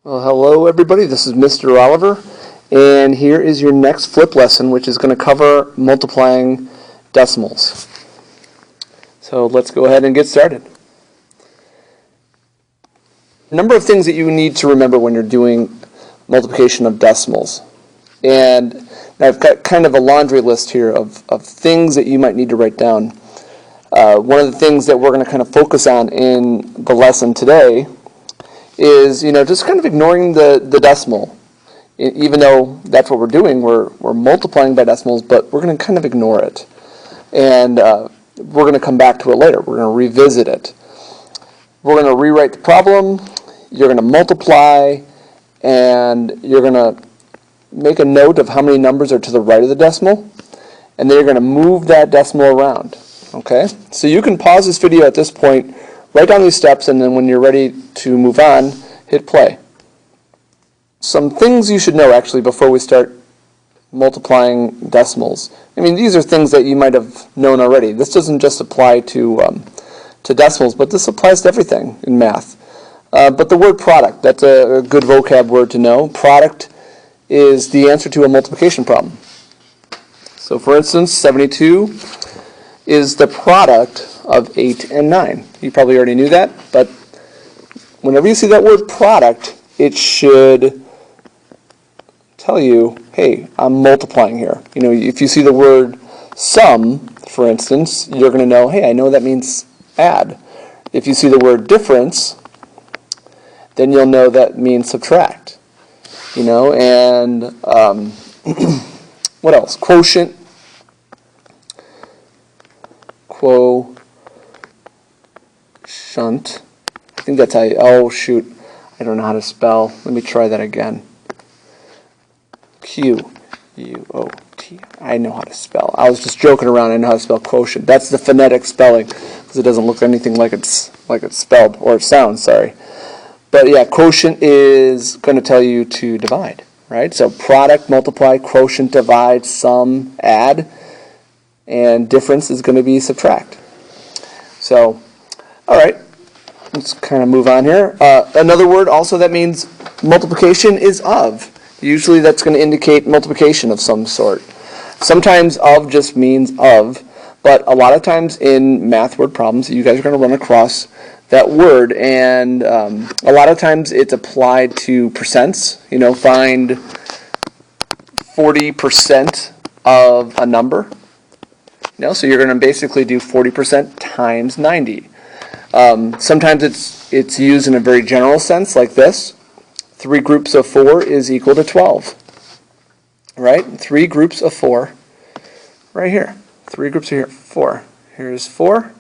Well, hello everybody, this is Mr. Oliver, and here is your next flip lesson, which is going to cover multiplying decimals. So let's go ahead and get started. A number of things that you need to remember when you're doing multiplication of decimals. And I've got kind of a laundry list here of things that you might need to write down. One of the things that we're going to kind of focus on in the lesson today is, just kind of ignoring the decimal. Even though that's what we're doing, we're multiplying by decimals, but we're going to kind of ignore it. And we're going to come back to it later. We're going to revisit it. We're going to rewrite the problem. You're going to multiply, and you're going to make a note of how many numbers are to the right of the decimal, and then you're going to move that decimal around. Okay? So you can pause this video at this point, write down these steps, and then when you're ready to move on, hit play. Some things you should know actually before we start multiplying decimals. I mean, these are things that you might have known already. This doesn't just apply to decimals, but this applies to everything in math. But the word product, that's a good vocab word to know. Product is the answer to a multiplication problem. So for instance, 72 is the product of 8 and 9. You probably already knew that, but whenever you see that word product, it should tell you, hey, I'm multiplying here. If you see the word sum, for instance, you're going to know, hey, I know that means add. If you see the word difference, then you'll know that means subtract. And what else? Quotient. Quotient. I think that's how you, oh shoot, I don't know how to spell. Let me try that again. Q-U-O-T. I know how to spell. I was just joking around. I know how to spell quotient. That's the phonetic spelling, because it doesn't look anything like it's spelled, or it sounds, sorry. But yeah, quotient is going to tell you to divide, right? So product, multiply, quotient, divide, sum, add, and difference is going to be subtract. So, all right, let's kind of move on here. Another word also that means multiplication is of. Usually that's going to indicate multiplication of some sort. Sometimes of just means of, but a lot of times in math word problems, you guys are going to run across that word, and a lot of times it's applied to percents. Find 40% of a number. So you're going to basically do 40% times 90. Sometimes it's used in a very general sense, like this. 3 groups of 4 is equal to 12. Right? 3 groups of 4. Right here. 3 groups are here. 4. Here's 4.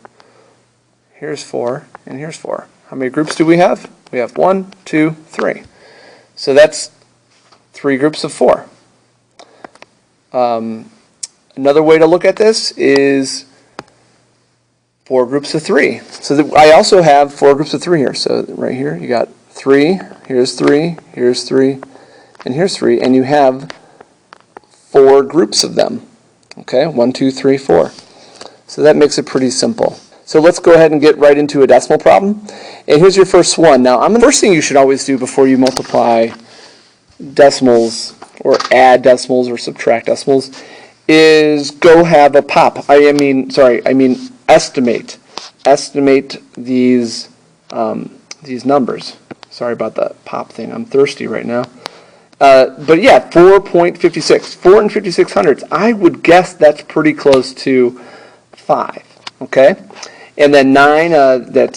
Here's 4. And here's 4. How many groups do we have? We have 1, 2, 3. So that's 3 groups of 4. Another way to look at this is 4 groups of 3. So I also have 4 groups of 3 here. So right here you got 3, here's 3, here's 3, and here's 3. And you have 4 groups of them. Okay, 1, 2, 3, 4. So that makes it pretty simple. So let's go ahead and get right into a decimal problem. And here's your first one. Now, the first thing you should always do before you multiply decimals or add decimals or subtract decimals is go have a pop. I mean estimate. Estimate these numbers. Sorry about that pop thing. I'm thirsty right now. But yeah, 4.56. 4 and 56 hundredths. I would guess that's pretty close to 5. Okay? And then 9,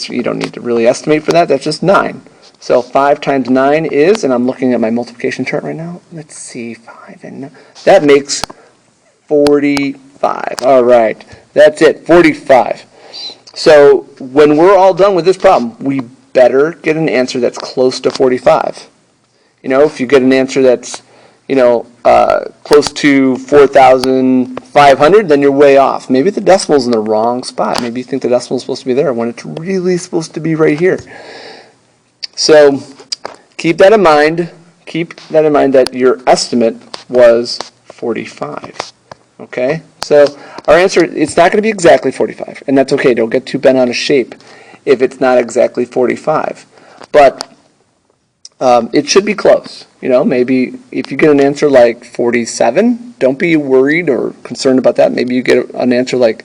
you don't need to really estimate for that. That's just 9. So 5 times 9 is, and I'm looking at my multiplication chart right now. Let's see, 5 and 9. That makes 45. All right. That's it, 45. So when we're all done with this problem, we better get an answer that's close to 45. If you get an answer that's, close to 4,500, then you're way off. Maybe the decimal's in the wrong spot. Maybe you think the decimal's supposed to be there when it's really supposed to be right here. So keep that in mind. Keep that in mind that your estimate was 45. Okay? So our answer, it's not going to be exactly 45, and that's okay. Don't get too bent out of shape if it's not exactly 45. But It should be close. Maybe if you get an answer like 47, don't be worried or concerned about that. Maybe you get an answer like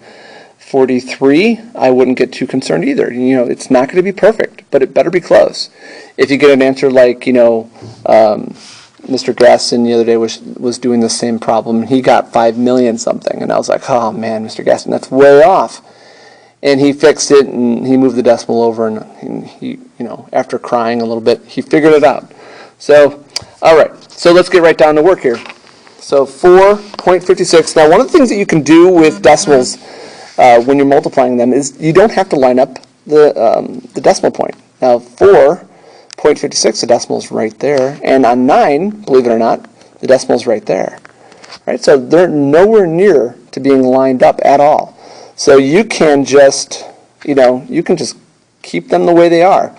43, I wouldn't get too concerned either. It's not going to be perfect, but it better be close. If you get an answer like, Mr. Gaston the other day was doing the same problem, and he got 5 million something, and I was like, oh man, Mr. Gaston, that's way off. And he fixed it, and he moved the decimal over, and he, after crying a little bit, he figured it out. So, all right, so let's get right down to work here. So 4.56. Now, one of the things that you can do with decimals when you're multiplying them is you don't have to line up the decimal point. Now, 4.56, the decimal is right there, and on 9, believe it or not, the decimal is right there. Right? So they're nowhere near to being lined up at all. So you can just, keep them the way they are.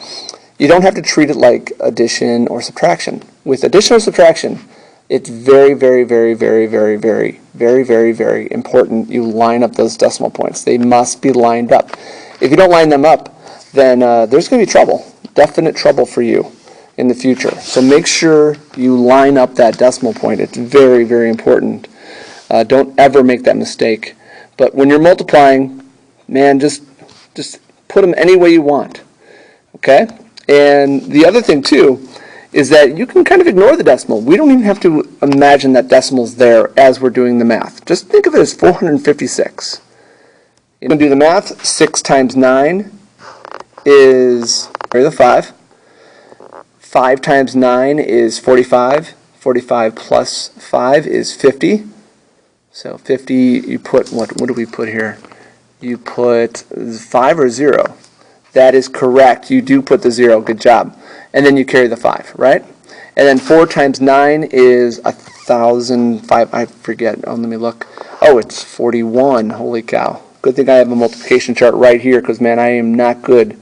You don't have to treat it like addition or subtraction. With addition or subtraction, it's very, very, very, very, very, very, very, very, very important you line up those decimal points. They must be lined up. If you don't line them up, then there's going to be trouble, definite trouble for you in the future. So make sure you line up that decimal point. It's very, very important. Don't ever make that mistake. But when you're multiplying, man, just put them any way you want, okay? And the other thing, too, is that you can kind of ignore the decimal. We don't even have to imagine that decimal's there as we're doing the math. Just think of it as 456. You're going to do the math. 6 times 9 is, carry the 5. 5 times 9 is 45. 45 plus 5 is 50. So 50, you put, what do we put here? You put 5 or 0. That is correct. You do put the 0. Good job. And then you carry the 5, right? And then 4 times 9 is 1,005. I forget. Oh, let me look. Oh, it's 41. Holy cow. Good thing I have a multiplication chart right here because, man, I am not good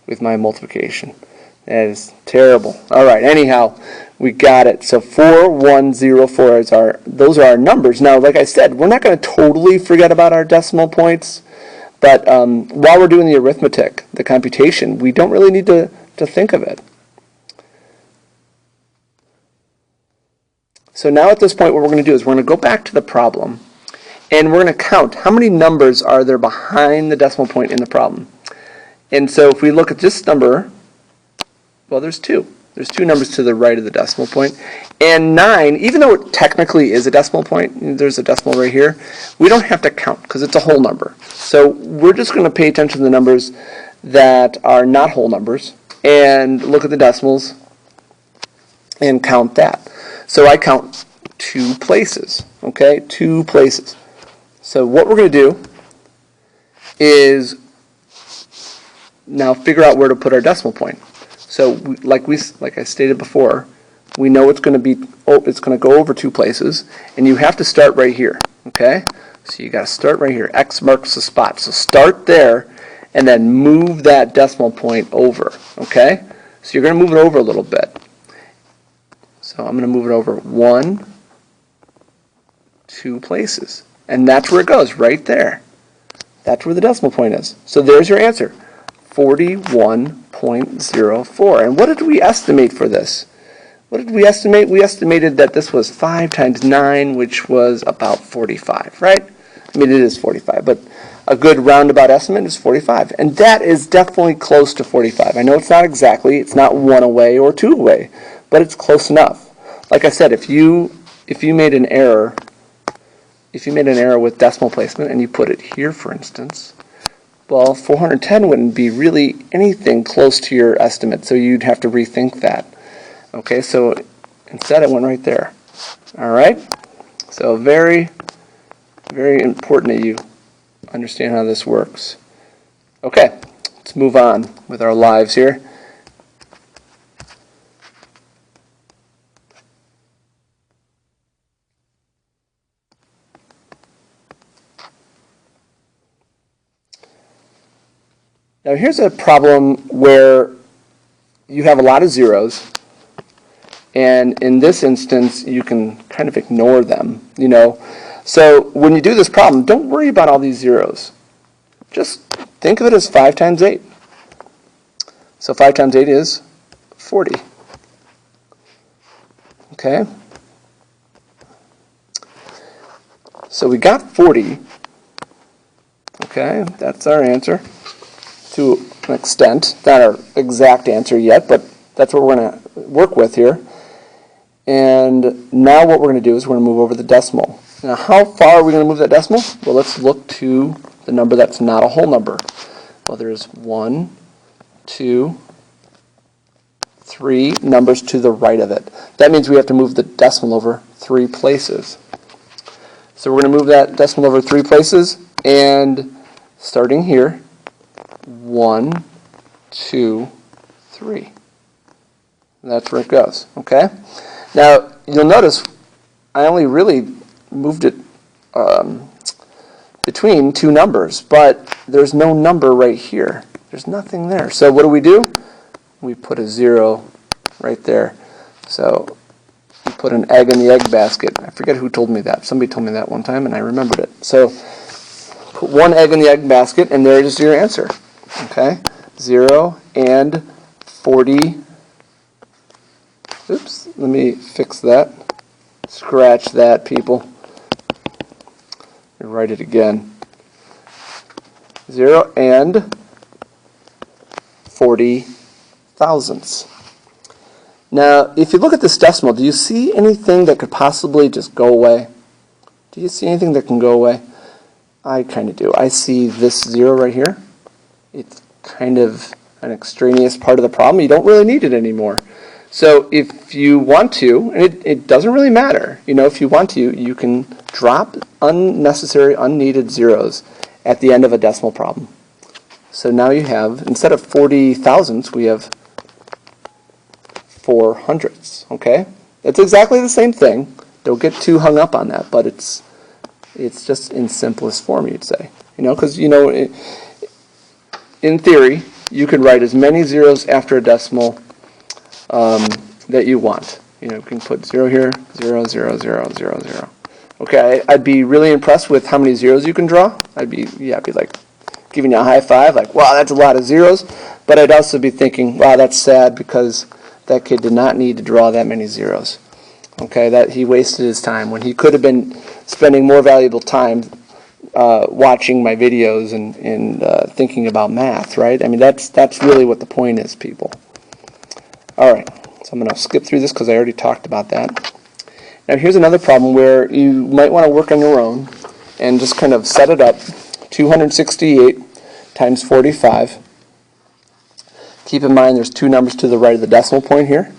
with my multiplication. That is terrible. All right, anyhow, we got it. So 4104 those are our numbers. Now, like I said, we're not going to totally forget about our decimal points, but while we're doing the arithmetic, the computation, we don't really need to think of it. So now at this point, what we're going to do is we're going to go back to the problem, and we're going to count how many numbers are there behind the decimal point in the problem. And so if we look at this number, well, there's 2. There's 2 numbers to the right of the decimal point. And 9, even though it technically is a decimal point, there's a decimal right here, we don't have to count because it's a whole number. So we're just going to pay attention to the numbers that are not whole numbers and look at the decimals and count that. So I count 2 places, okay? 2 places. So what we're going to do is now figure out where to put our decimal point. So like I stated before, we know it's going to go over 2 places, and you have to start right here, okay? So you got to start right here. X marks the spot. So start there and then move that decimal point over, okay? So you're going to move it over a little bit. So I'm going to move it over 1, 2 places. And that's where it goes, right there. That's where the decimal point is. So there's your answer, 41.04. And what did we estimate for this? What did we estimate? We estimated that this was 5 times 9, which was about 45, right? I mean, it is 45, but a good roundabout estimate is 45. And that is definitely close to 45. I know it's not exactly, it's not 1 away or 2 away, but it's close enough. Like I said, if you made an error, with decimal placement and you put it here, for instance, well, 410 wouldn't be really anything close to your estimate, so you'd have to rethink that. Okay, so instead it went right there. All right? So very, very important that you understand how this works. Okay, let's move on with our lives here. Now here's a problem where you have a lot of zeros, and in this instance you can kind of ignore them, So when you do this problem, don't worry about all these zeros. Just think of it as 5 times 8. So 5 times 8 is 40. Okay? So we got 40. Okay, that's our answer to an extent. Not our exact answer yet, but that's what we're going to work with here. And now what we're going to do is we're going to move over the decimal. Now how far are we going to move that decimal? Well, let's look to the number that's not a whole number. Well, there's 1, 2, 3 numbers to the right of it. That means we have to move the decimal over 3 places. So we're going to move that decimal over 3 places, and starting here, 1, 2, 3. That's where it goes. Okay? Now, you'll notice I only really moved it between 2 numbers, but there's no number right here. There's nothing there. So what do? We put a 0 right there. So you put an egg in the egg basket. I forget who told me that. Somebody told me that one time, and I remembered it. So put 1 egg in the egg basket, and there is your answer. Okay? 0 and 40. Oops, let me fix that. Scratch that, people. Write it again. 0 and 40 thousandths. Now, if you look at this decimal, do you see anything that could possibly just go away? Do you see anything that can go away? I kind of do. I see this 0 right here. It's kind of an extraneous part of the problem. You don't really need it anymore. So if you want to, and it doesn't really matter, if you want to, you can drop unnecessary, unneeded zeros at the end of a decimal problem. So now you have, instead of 40 thousandths, we have 4 hundredths. Okay? It's exactly the same thing. Don't get too hung up on that, but it's just in simplest form, you'd say. Because, in theory, you could write as many zeros after a decimal that you want. You can put 0 here, 0, 0, 0, 0, 0. Okay, I'd be really impressed with how many zeros you can draw. I'd be like giving you a high five, like, wow, that's a lot of zeros. But I'd also be thinking, wow, that's sad because that kid did not need to draw that many zeros. Okay, that he wasted his time when he could have been spending more valuable time watching my videos and thinking about math, right? I mean, that's really what the point is, people. All right, so I'm going to skip through this because I already talked about that. Now here's another problem where you might want to work on your own and just kind of set it up. 268 times 45. Keep in mind there's 2 numbers to the right of the decimal point here.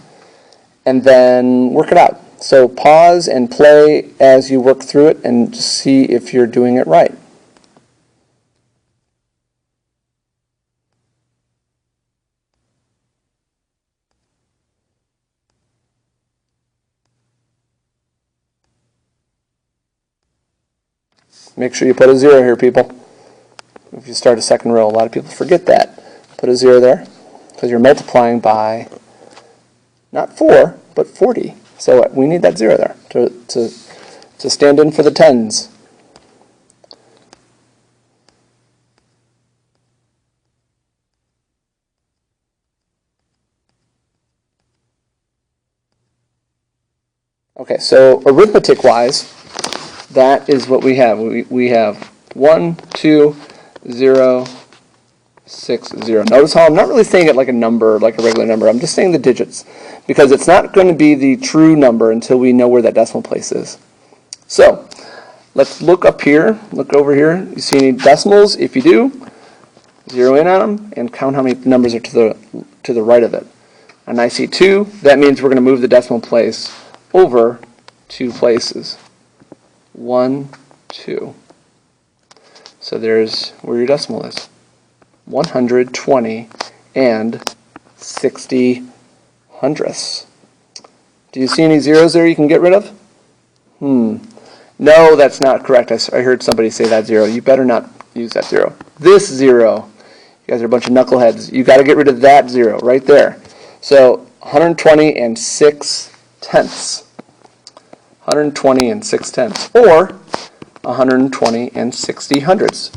And then work it out. So pause and play as you work through it and see if you're doing it right. Make sure you put a 0 here, people. If you start a second row, a lot of people forget that. Put a 0 there because you're multiplying by not 4, but 40. So we need that 0 there to stand in for the tens. Okay, so arithmetic-wise, that is what we have. We have 1, 2, 0, 6, 0. Notice how I'm not really saying it like a number, like a regular number. I'm just saying the digits because it's not going to be the true number until we know where that decimal place is. So let's look up here, look over here. You see any decimals? If you do, zero in on them and count how many numbers are to the right of it. And I see 2. That means we're going to move the decimal place over 2 places. 1, 2. So there's where your decimal is. 120 and 60 hundredths. Do you see any zeros there you can get rid of? No, that's not correct. I heard somebody say that 0. You better not use that 0. This 0. You guys are a bunch of knuckleheads. You got to get rid of that 0 right there. So 120 and 6 tenths. 120 and 6 tenths, or 120 and 60 hundredths.